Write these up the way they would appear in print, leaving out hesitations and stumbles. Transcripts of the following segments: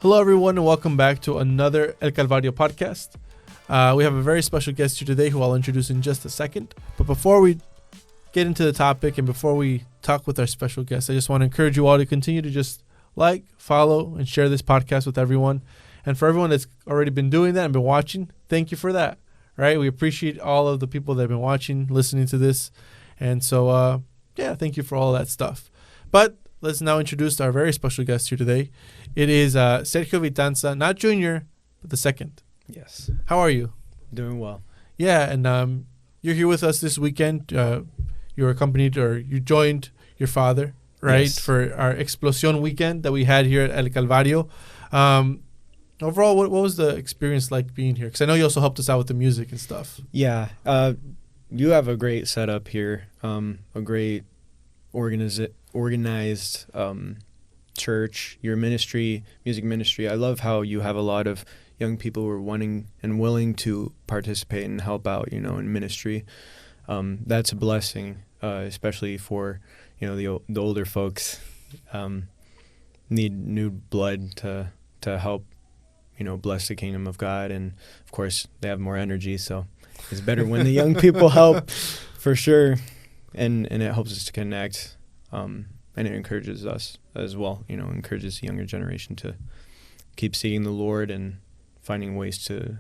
Hello, everyone, and welcome back to another El Calvario podcast. We have a very special guest here today who I'll introduce in just a second. But before we get into the topic and before we talk with our special guest, I just want to encourage you all to continue to just like, follow, and share this podcast with everyone. And for everyone that's already been doing that and been watching, thank you for that. Right? We appreciate all of the people that have been watching, listening to this. And so, thank you for all that stuff. But let's now introduce our very special guest here today. It is Sergio Vitanza, not junior, but the second. Yes. How are you? Doing well. Yeah, and you're here with us this weekend. You're accompanied, or you joined your father, right, yes, for our Explosión weekend that we had here at El Calvario. Overall, what was the experience like being here? Because I know you also helped us out with the music and stuff. Yeah. You have a great setup here, a great organized church, your ministry, music ministry. I love how you have a lot of young people who are wanting and willing to participate and help out, in ministry. That's a blessing, especially for, the older folks need new blood to help, bless the kingdom of God. And of course they have more energy. So it's better when the young people help, for sure. And it helps us to connect. And it encourages us as well, encourages the younger generation to keep seeking the Lord and finding ways to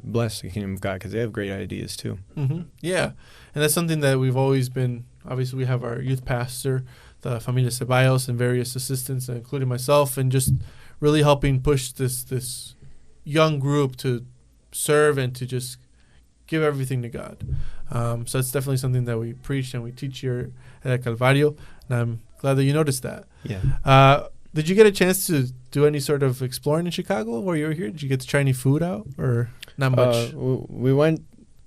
bless the kingdom of God, because they have great ideas too. Mm-hmm. Yeah, and that's something that we've always been. Obviously, we have our youth pastor, the Familia Ceballos, and various assistants, including myself, and just really helping push this young group to serve and to just give everything to God. So it's definitely something that we preach and we teach here at El Calvario, and I'm glad that you noticed that. Yeah. Did you get a chance to do any sort of exploring in Chicago while you were here? Did you get to try any food out, or not much? We went,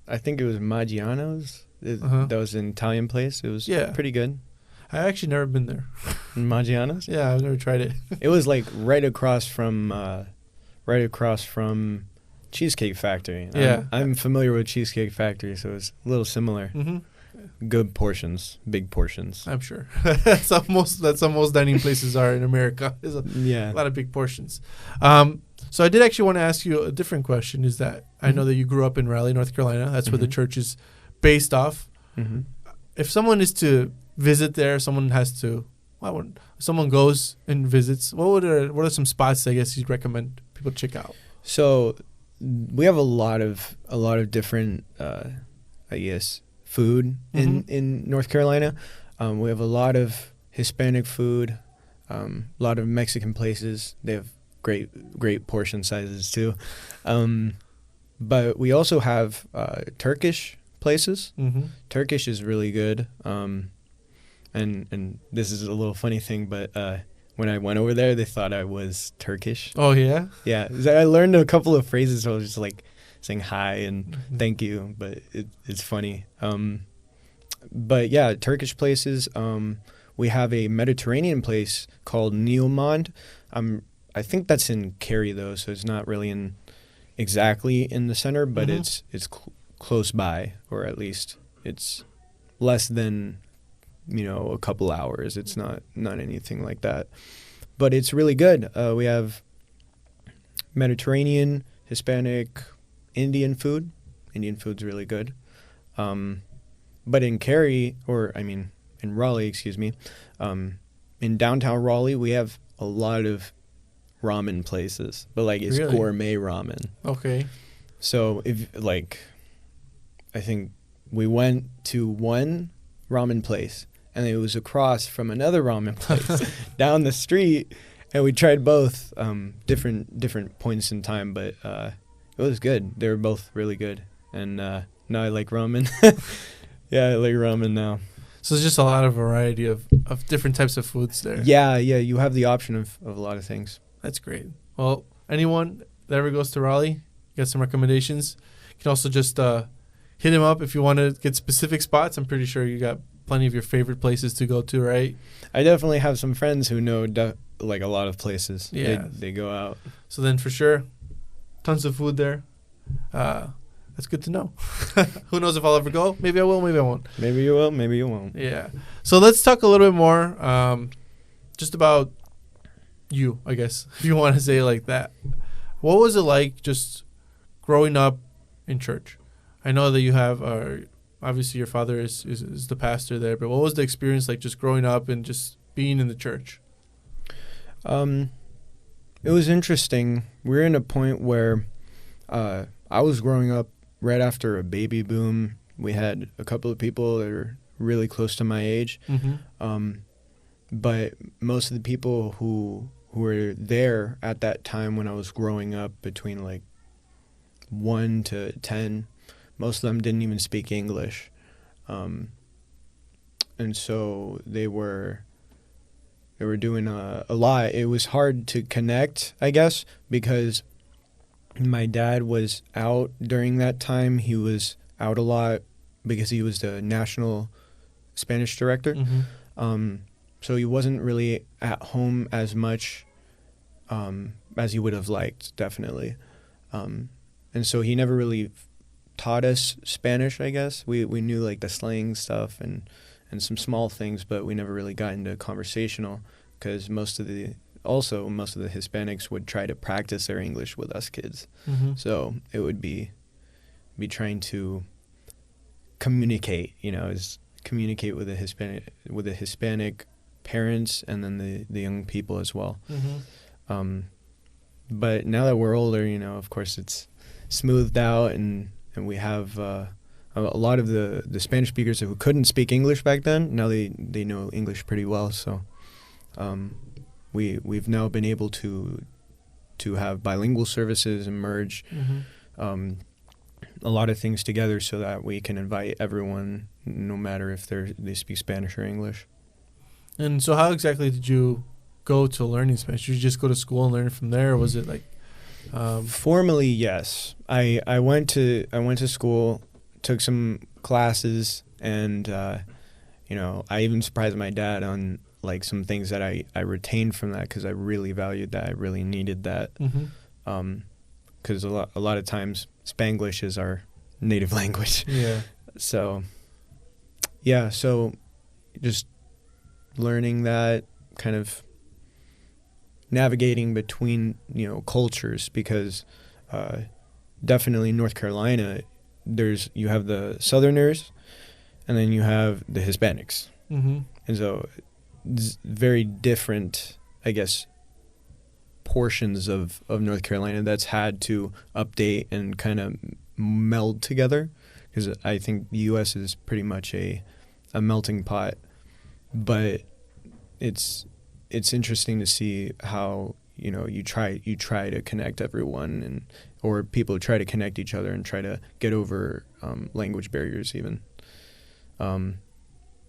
I think it was Maggiano's. That was an Italian place. It was pretty good. I actually never been there. Maggiano's? Yeah, I've never tried it. It was like right across from Cheesecake Factory. Yeah. I'm familiar with Cheesecake Factory, so it's a little similar. Mm-hmm. Good portions, big portions. I'm sure. that's how most dining places are in America. There's a lot of big portions. So I did actually want to ask you a different question, is that I know that you grew up in Raleigh, North Carolina. That's where the church is based off. Mm-hmm. If someone is to visit there, someone goes and visits, what are some spots, I guess, you'd recommend people check out? So we have a lot of different, food in North Carolina. We have a lot of Hispanic food, a lot of Mexican places. They have great portion sizes too. But we also have Turkish places. Mm-hmm. Turkish is really good. And this is a little funny thing, but when I went over there, they thought I was Turkish. Oh, yeah? Yeah. I learned a couple of phrases. So I was just like saying hi and thank you, but it's funny. But yeah, Turkish places. We have a Mediterranean place called Neomond. I think that's in Cary, though, so it's not really exactly in the center, but it's close by, or at least it's less than a couple hours. It's not anything like that, but it's really good. We have Mediterranean, Hispanic, Indian food. Indian food's really good. But in Raleigh, in downtown Raleigh, we have a lot of ramen places, but it's really? Gourmet ramen. Okay. So I think we went to one ramen place, and it was across from another ramen place down the street, and we tried both different points in time, but it was good. They were both really good, and now I like ramen. Yeah, I like ramen now. So there's just a lot of variety of different types of foods there. Yeah, you have the option of a lot of things. That's great. Well, anyone that ever goes to Raleigh, get some recommendations. You can also just hit him up if you want to get specific spots. I'm pretty sure you got plenty of your favorite places to go to, right? I definitely have some friends who know a lot of places. Yeah. They go out. So then for sure, tons of food there. That's good to know. Who knows if I'll ever go? Maybe I will, maybe I won't. Maybe you will, maybe you won't. Yeah. So let's talk a little bit more just about you, I guess, if you want to say it like that. What was it like just growing up in church? I know that you have, obviously your father is the pastor there, but what was the experience like just growing up and just being in the church? It was interesting. We're in a point where I was growing up right after a baby boom. We had a couple of people that are really close to my age. But most of the people who were there at that time when I was growing up, between like 1 to 10, most of them didn't even speak English. And so they were doing a lot. It was hard to connect, I guess, because my dad was out during that time. He was out a lot because he was the national Spanish director. So he wasn't really at home as much as he would have liked, definitely. And so he never really taught us Spanish, I guess. We knew like the slang stuff and some small things, but we never really got into conversational, because most of the Hispanics would try to practice their English with us kids. So it would be trying to communicate, communicate with the Hispanic parents and then the young people as well. But now that we're older, of course it's smoothed out, and we have a lot of the Spanish speakers who couldn't speak English back then, now they know English pretty well. So we've now been able to have bilingual services and merge a lot of things together so that we can invite everyone, no matter if they speak Spanish or English. And so how exactly did you go to learning Spanish? Did you just go to school and learn from there, or was it like... Formally, yes. I went to school, took some classes, and I even surprised my dad on like some things that I retained from that, because I really valued that. I really needed that. Because a lot of times Spanglish is our native language. Yeah. So just learning that, kind of navigating between cultures, because definitely North Carolina, you have the Southerners and then you have the Hispanics, and so it's very different, I guess, portions of North Carolina that's had to update and kind of meld together, because I think the U.S. is pretty much a melting pot. But it's interesting to see how you try to connect everyone, or people try to connect each other and try to get over language barriers even. But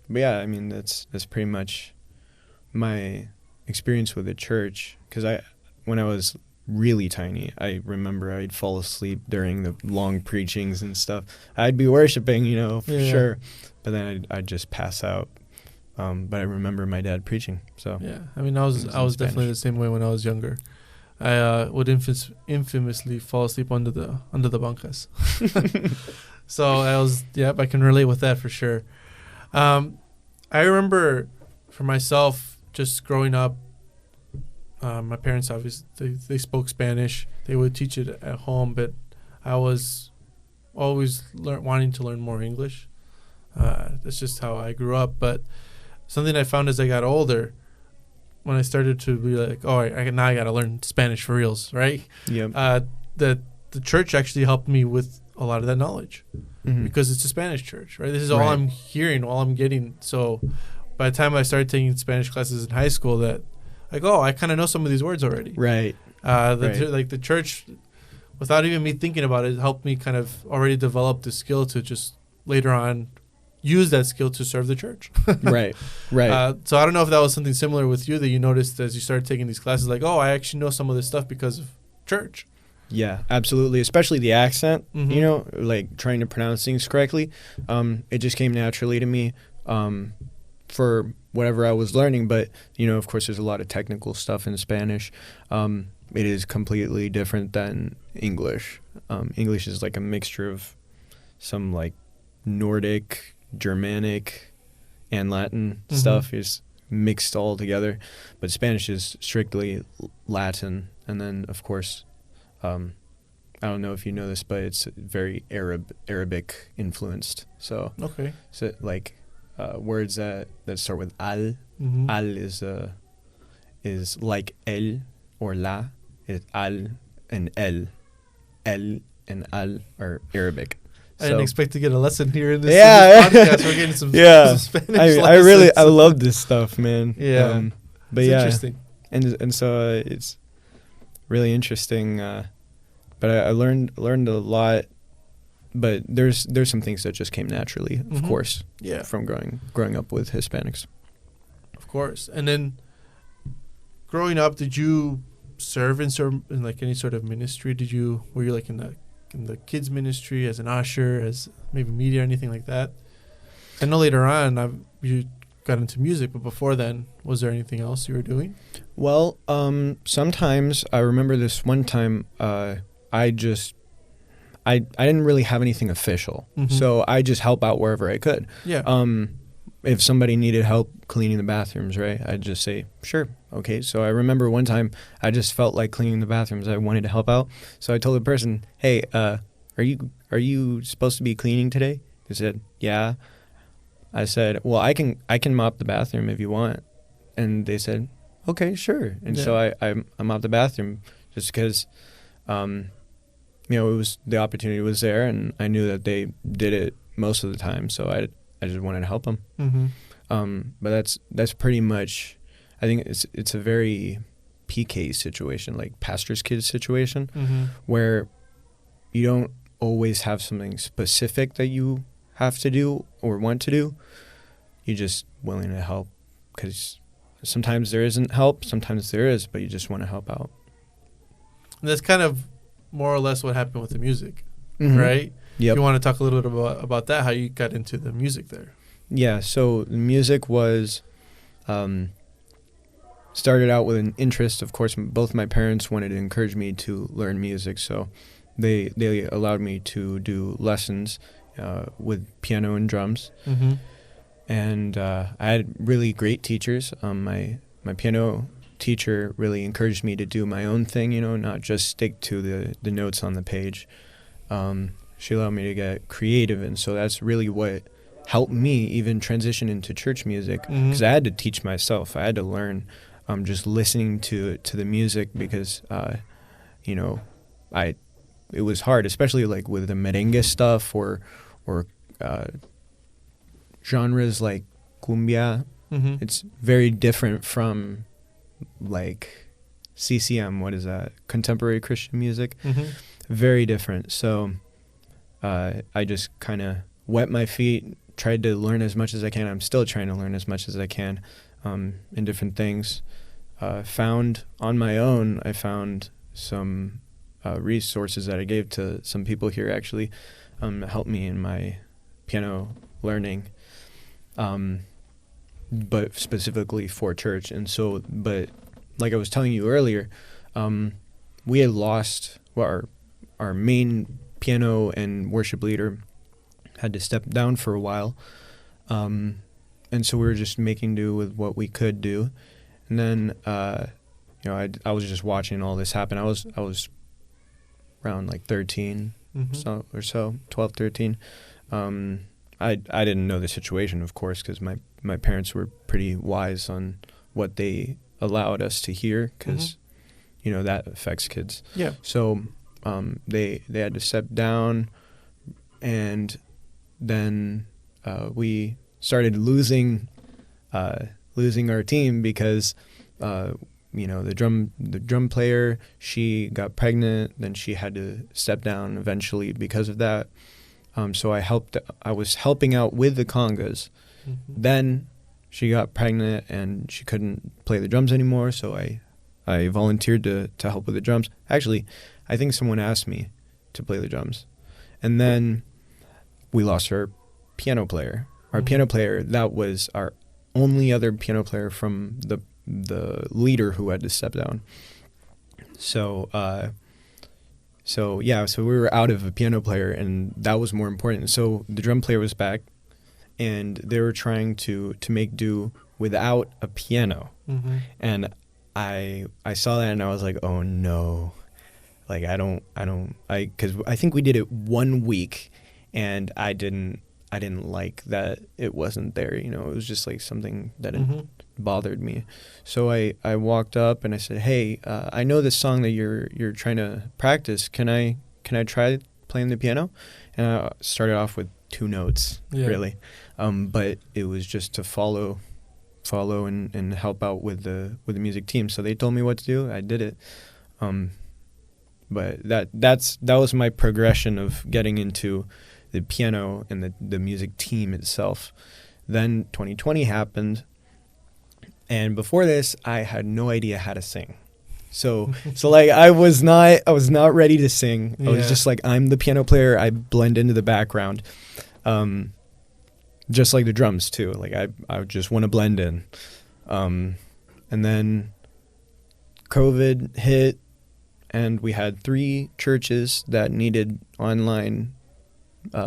yeah, I mean that's pretty much my experience with the church, because when I was really tiny, I remember I'd fall asleep during the long preachings and stuff. I'd be worshiping, for sure, but then I'd just pass out. But I remember my dad preaching. So yeah, I mean, I was definitely the same way when I was younger. I would infamously fall asleep under the bancas. So I can relate with that for sure. I remember for myself, just growing up, my parents obviously they spoke Spanish. They would teach it at home, but I was always wanting to learn more English. That's just how I grew up. But something I found as I got older, when I started to be like, now I got to learn Spanish for reals, right? Yeah. The church actually helped me with a lot of that knowledge, because it's a Spanish church, right? This is all I'm hearing, all I'm getting. So by the time I started taking Spanish classes in high school, that I kind of know some of these words already. Right. The church, without even me thinking about it, helped me kind of already develop the skill to just later on use that skill to serve the church. Right. So I don't know if that was something similar with you, that you noticed as you started taking these classes, like, I actually know some of this stuff because of church. Yeah, absolutely. Especially the accent, like trying to pronounce things correctly. It just came naturally to me for whatever I was learning. But, of course, there's a lot of technical stuff in Spanish. It is completely different than English. English is like a mixture of some like Nordic, Germanic, and Latin stuff. Is mixed all together. But Spanish is strictly Latin, and then of course, I don't know if you know this, but it's very Arabic influenced. So Okay. so like words that start with al. Mm-hmm. Al is like el or la. It's al and el. El and al are Arabic. I didn't expect to get a lesson here in this, Yeah. in this podcast. We're getting some, Yeah. some Spanish I really lessons. love this stuff, man. Yeah. But It's yeah, interesting. and so it's really interesting. But I learned a lot. But there's some things that just came naturally, of Mhm. course, Yeah, from growing up with Hispanics. of course. And then growing up, did you serve in like any sort of ministry? Were you like in the kids ministry as an usher, as maybe media or anything like that? I know later on you got into music, but before then, was there anything else you were doing? Well, sometimes I remember this one time. I didn't really have anything official, Mhm. so I just help out wherever I could. Yeah. If somebody needed help cleaning the bathrooms, right, I'd just say, sure, okay. So I remember one time I just felt like cleaning the bathrooms. I wanted to help out. So I told the person, hey, are you supposed to be cleaning today? They said, yeah. I said, well, I can mop the bathroom if you want. And they said, okay, sure. And so I mopped the bathroom just because, it was, the opportunity was there, and I knew that they did it most of the time. So I just wanted to help them. Mm-hmm. But that's pretty much, I think it's a very PK situation, like pastor's kids situation, Mm-hmm. where you don't always have something specific that you have to do or want to do. You're just willing to help, because sometimes there isn't help, sometimes there is, but you just want to help out. And that's kind of more or less what happened with the music, Mhm. right? Yep. You want to talk a little bit about that, how you got into the music there? Yeah, so the music was started out with an interest. Of course, both my parents wanted to encourage me to learn music, so they allowed me to do lessons with piano and drums. Mm-hmm. And I had really great teachers. My piano teacher really encouraged me to do my own thing, not just stick to the notes on the page. She allowed me to get creative, and so that's really what helped me even transition into church music, because I had to teach myself. I had to learn just listening to the music, because it was hard, especially like with the merengue stuff or genres like cumbia. Mm-hmm. It's very different from like CCM. What is that? Contemporary Christian music. Mm-hmm. Very different. So I just kind of wet my feet, tried to learn as much as I can. I'm still trying to learn as much as I can in different things. Found on my own, I found some resources that I gave to some people here actually helped me in my piano learning, but specifically for church. And so, but like I was telling you earlier, we had lost our main piano and worship leader had to step down for a while. And so we were just making do with what we could do. And then, I was just watching all this happen. I was around like 13 Mm-hmm. so 12, 13. I didn't know the situation, of course, because my parents were pretty wise on what they allowed us to hear, because, that affects kids. Yeah. So they had to step down, and then we started losing our team because the drum player, she got pregnant, then she had to step down eventually because of that. So I was helping out with the congas. Mm-hmm. Then she got pregnant and she couldn't play the drums anymore, so I volunteered to help with the drums. Actually, I think someone asked me to play the drums. And then we lost our piano player. Our piano player, that was our only other piano player from the leader who had to step down. So we were out of a piano player, and that was more important. So the drum player was back, and they were trying to make do without a piano. Mm-hmm. And I saw that and I was like, oh no, like because I think we did it 1 week and I didn't like that it wasn't there. You know, it was just like something that Mm-hmm. it bothered me. So I walked up and I said, hey, I know this song that you're trying to practice. Can I try playing the piano? And I started off with 2 notes, really. But it was just to follow and help out with the music team. So they told me what to do. I did it. But that was my progression of getting into the piano and the music team itself. Then 2020 happened, and before this, I had no idea how to sing. So like I was not ready to sing. I was just like, I'm the piano player. I blend into the background, just like the drums too. Like I just want to blend in. And then COVID hit, and we had 3 churches that needed online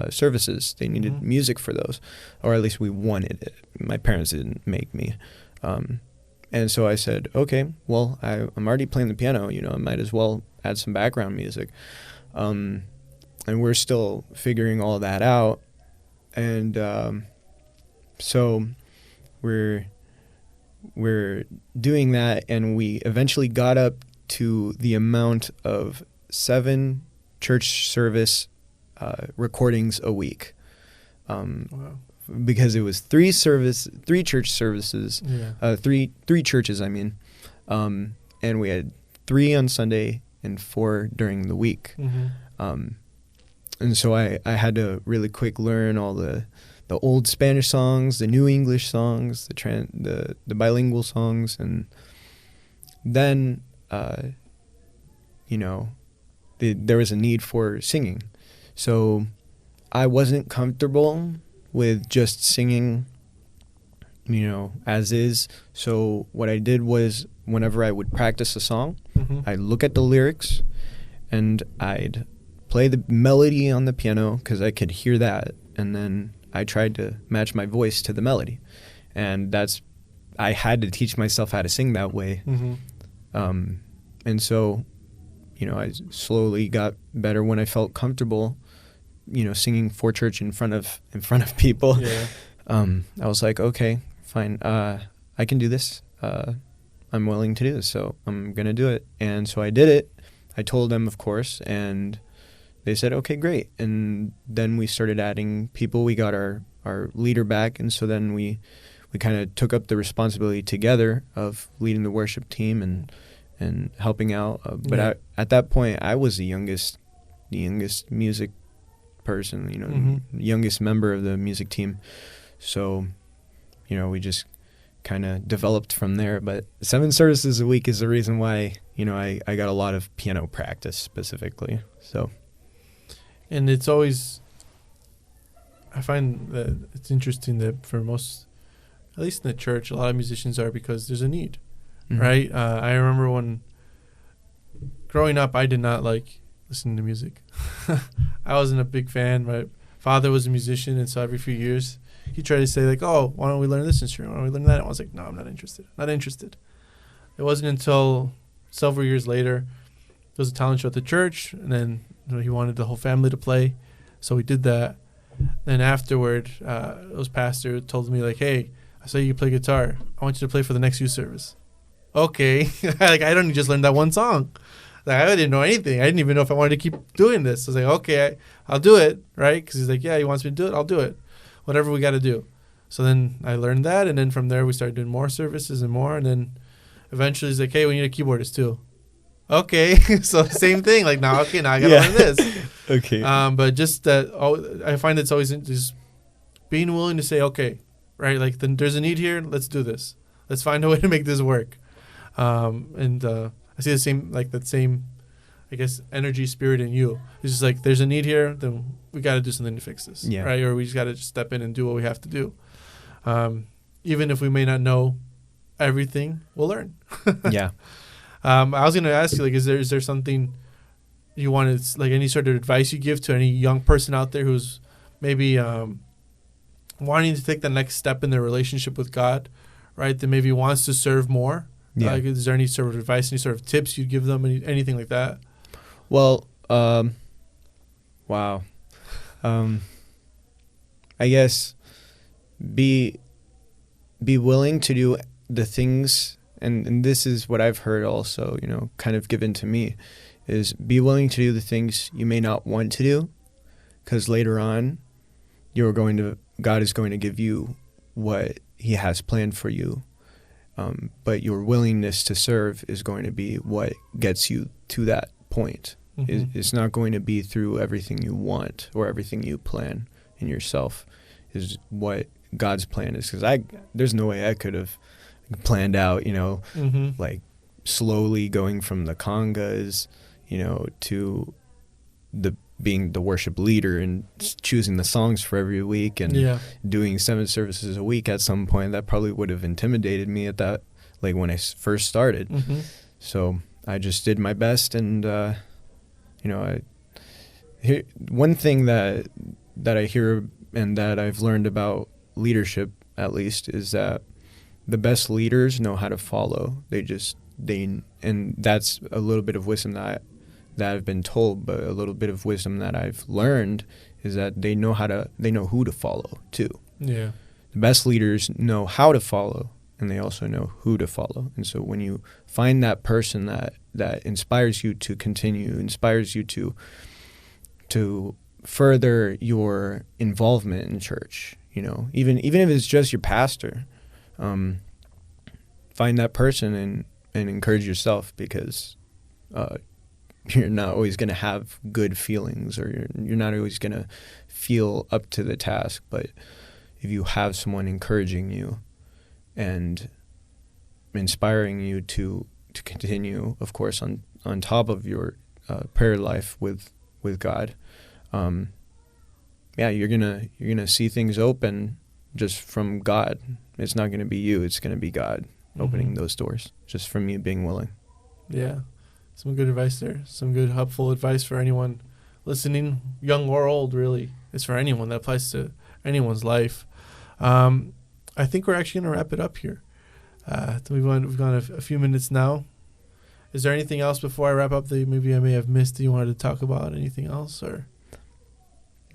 services. They needed music for those, or at least we wanted it. My parents didn't make me. And so I said, okay, well, I'm already playing the piano, you know, I might as well add some background music. And we're still figuring all that out. And so we're doing that, and we eventually got up to the amount of 7 church service recordings a week. Wow. Because it was 3 church services, 3 churches, I mean, and we had 3 on Sunday and 4 during the week. Mm-hmm. And so I had to really quick learn all the old Spanish songs, the new English songs, the bilingual songs, and then you know, there was a need for singing. So I wasn't comfortable with just singing, you know, as is. So what I did was, whenever I would practice a song, I'd look at the lyrics and I'd play the melody on the piano because I could hear that, and then I tried to match my voice to the melody. And I had to teach myself how to sing that way. And so, you know, I slowly got better when I felt comfortable, you know, singing for church in front of people. I was like, okay, fine, I can do this. I'm willing to do this, so I'm gonna do it. And so I did it. I told them, of course, and they said, okay, great. And then we started adding people. We got our leader back, and so then we kind of took up the responsibility together of leading the worship team and helping out. But at that point, I was the youngest music person, you know, youngest member of the music team. So, you know, we just kind of developed from there. But 7 services a week is the reason why, you know, I got a lot of piano practice specifically. So, and it's always, I find that it's interesting that for most, at least in the church, a lot of musicians are because there's a need, right? I remember when growing up, I did not like listening to music. I wasn't a big fan. My father was a musician, and so every few years he tried to say, like, oh, why don't we learn this instrument? Why don't we learn that? And I was like, no, I'm not interested. It wasn't until several years later, there was a talent show at the church, and then, you know, he wanted the whole family to play, so we did that. Then afterward, those pastor told me, like, hey, I saw you play guitar. I want you to play for the next youth service. Okay. Like, I don't just learn that one song. Like, I didn't know anything. I didn't even know if I wanted to keep doing this. I was like, okay, I'll do it, right? Because he's like, yeah, he wants me to do it. I'll do it. Whatever we got to do. So then I learned that, and then from there we started doing more services and more, and then eventually he's like, hey, we need a keyboardist too. Okay. So same thing. Like, now I got to learn this. Okay. But just that, I find it's always just being willing to say, okay, right? Like, then there's a need here. Let's do this. Let's find a way to make this work. I see that same, I guess, energy, spirit in you. It's just like, there's a need here, then we got to do something to fix this, right? Or we just got to just step in and do what we have to do. Even if we may not know everything, we'll learn. Yeah. I was going to ask you, like, is there something you wanted, like, any sort of advice you give to any young person out there who's maybe wanting to take the next step in their relationship with God, right, that maybe wants to serve more? Yeah. Like, is there any sort of advice, any sort of tips you'd give them, anything like that? Well, wow. I guess be willing to do the things, and this is what I've heard also, kind of given to me, is be willing to do the things you may not want to do, because later on, God is going to give you what He has planned for you. But your willingness to serve is going to be what gets you to that point. Mm-hmm. It's not going to be through everything you want or everything you plan in yourself. Is what God's plan is. Because there's no way I could have planned out, Mm-hmm. like slowly going from the congas, to being the worship leader and choosing the songs for every week and doing 7 services a week at some point. That probably would have intimidated me at that, like when I first started. Mm-hmm. So I just did my best, and one thing that I hear and that I've learned about leadership, at least, is that the best leaders know how to follow. And that's a little bit of wisdom that I've been told, but a little bit of wisdom that I've learned is that they know who to follow too. Yeah. The best leaders know how to follow, and they also know who to follow. And so when you find that person that inspires you to continue, inspires you to further your involvement in church, even if it's just your pastor, find that person and encourage yourself, because you're not always going to have good feelings, or you're not always going to feel up to the task. But if you have someone encouraging you and inspiring you to continue, of course, on top of your prayer life with God, you're gonna see things open just from God. It's not going to be you; it's going to be God opening those doors, just from you being willing. Yeah. Some good advice there. Some good, helpful advice for anyone listening, young or old, really. It's for anyone. That applies to anyone's life. I think we're actually going to wrap it up here. We've gone a few minutes now. Is there anything else before I wrap up that maybe I may have missed that you wanted to talk about? Anything else? Or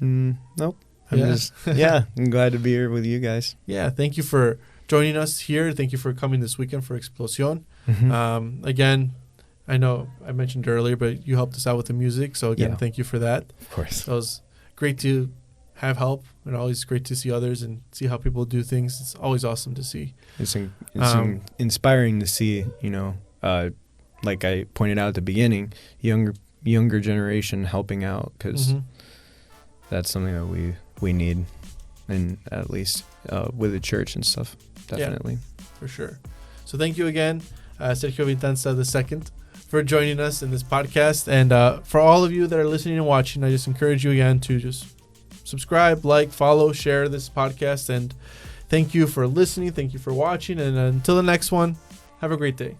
nope. I'm glad to be here with you guys. Yeah, thank you for joining us here. Thank you for coming this weekend for Explosion. Mm-hmm. Again, I know I mentioned earlier, but you helped us out with the music. So again, thank you for that. Of course. It was great to have help, and always great to see others and see how people do things. It's always awesome to see. It's inspiring to see, like I pointed out at the beginning, younger generation helping out, because that's something that we need, and at least with the church and stuff, definitely. Yeah, for sure. So thank you again, Sergio Vitanza II, for joining us in this podcast. And for all of you that are listening and watching, I just encourage you again to just subscribe, like, follow, share this podcast. And thank you for listening. Thank you for watching. And until the next one, have a great day.